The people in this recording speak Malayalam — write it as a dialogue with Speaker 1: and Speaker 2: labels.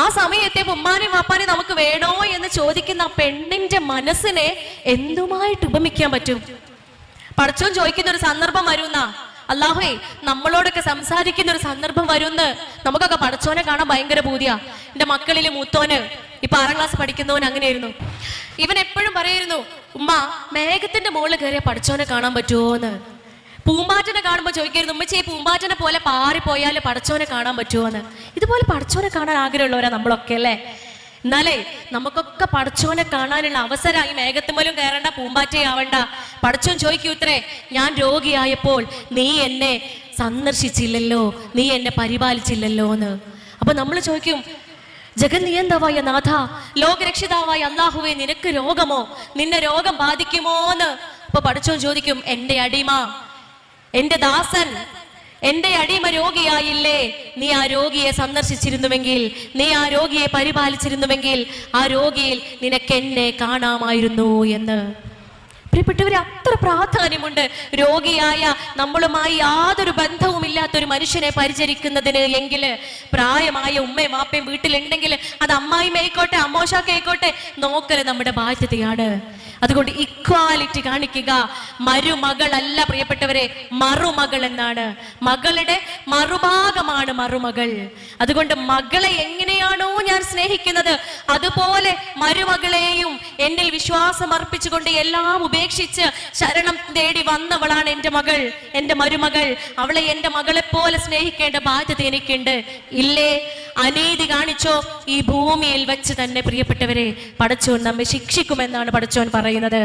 Speaker 1: ആ സമയത്തെ ഉമ്മാനെയും വാപ്പാനെയും നമുക്ക് വേണോ എന്ന് ചോദിക്കുന്ന ആ പെണ്ണിന്റെ മനസ്സിനെ എന്തുമായിട്ട് ഉപമിക്കാൻ പറ്റും? പടച്ചോൻ ചോദിക്കുന്ന ഒരു സന്ദർഭം വരുന്ന, അല്ലാഹുവേ നമ്മളോടൊക്കെ സംസാരിക്കുന്ന ഒരു സന്ദർഭം വരുന്ന്. നമുക്കൊക്കെ പടച്ചോനെ കാണാൻ ഭയങ്കര പൂതിയാ. എന്റെ മക്കളിൽ മൂത്തോന് ഇപ്പൊ 6ാം ക്ലാസ് പഠിക്കുന്നവൻ അങ്ങനെയായിരുന്നു. ഇവൻ എപ്പോഴും പറയായിരുന്നു, ഉമ്മ മേഘത്തിന്റെ മുകളിൽ കയറിയ പടച്ചോനെ കാണാൻ പറ്റുമോന്ന്. പൂമ്പാറ്റനെ കാണുമ്പോൾ ചോദിക്കരുത്, ഉമ്മച്ചി പൂമ്പാറ്റനെ പോലെ പാറിപ്പോയാല് പടച്ചോനെ കാണാൻ പറ്റുമോന്ന്. ഇതുപോലെ പടച്ചോനെ കാണാൻ ആഗ്രഹമുള്ളവരാ നമ്മളൊക്കെ അല്ലേ? എന്നാലേ നമുക്കൊക്കെ പടച്ചോനെ കാണാനുള്ള അവസരമായി മേഘത്തുമലും കയറണ്ട, പൂമ്പാറ്റയാവണ്ട. പടച്ചോൻ ചോദിക്കൂ ഇത്രേ, ഞാൻ രോഗിയായപ്പോൾ നീ എന്നെ സന്ദർശിച്ചില്ലല്ലോ, നീ എന്നെ പരിപാലിച്ചില്ലല്ലോ എന്ന്. അപ്പൊ നമ്മൾ ചോദിക്കും, ജഗന്നിയന്തവായ നാഥ, ലോകരക്ഷിതാവായ അല്ലാഹുവേ, നിനക്ക് രോഗമോ, നിന്നെ രോഗം ബാധിക്കുമോന്ന്. അപ്പൊ പടച്ചോൻ ചോദിക്കും, എന്റെ അടിമ, എന്റെ ദാസൻ, എന്റെ അടിമ രോഗിയായില്ലേ, നീ ആ രോഗിയെ സന്ദർശിച്ചിരുന്നുവെങ്കിൽ, നീ ആ രോഗിയെ പരിപാലിച്ചിരുന്നുവെങ്കിൽ ആ രോഗിയിൽ നിനക്ക് എന്നെ കാണാമായിരുന്നു എന്ന്. പ്രിയപ്പെട്ടവരെ, അത്ര പ്രാധാന്യമുണ്ട് രോഗിയായ നമ്മളുമായി യാതൊരു ബന്ധവുമില്ലാത്തൊരു മനുഷ്യനെ പരിചരിക്കുന്നതിന്. എങ്കിൽ പ്രായമായ ഉമ്മയും വാപ്പയും വീട്ടിലുണ്ടെങ്കിൽ അത് അമ്മായിമായിക്കോട്ടെ അമ്മോശാക്ക ആയിക്കോട്ടെ, നോക്കല് നമ്മുടെ ബാധ്യതയാണ്. അതുകൊണ്ട് ഇക്വാലിറ്റി കാണിക്കുക. മരുമകളല്ല പ്രിയപ്പെട്ടവരെ, മറുമകൾ എന്നാണ്. മകളുടെ മറുഭാഗമാണ് മറുമകൾ. അതുകൊണ്ട് മകളെ എങ്ങനെയാണോ ഞാൻ സ്നേഹിക്കുന്നത്, അതുപോലെ മരുമകളെയും എന്നിൽ വിശ്വാസം അർപ്പിച്ചുകൊണ്ട് എല്ലാം ഉപേക്ഷിച്ച് ശരണം തേടി വന്നവളാണ് എൻ്റെ മകൾ, എൻ്റെ മരുമകൾ. അവളെ എൻ്റെ മകളെ പോലെ സ്നേഹിക്കേണ്ട ബാധ്യത എനിക്കുണ്ട്. ഇല്ലേ? അനീതി കാണിച്ചോ, ഈ ഭൂമിയിൽ വെച്ച് തന്നെ പ്രിയപ്പെട്ടവരെ പടച്ചോൻ നമ്മെ ശിക്ഷിക്കുമെന്നാണ് പടച്ചോൻ പറയുന്നത്.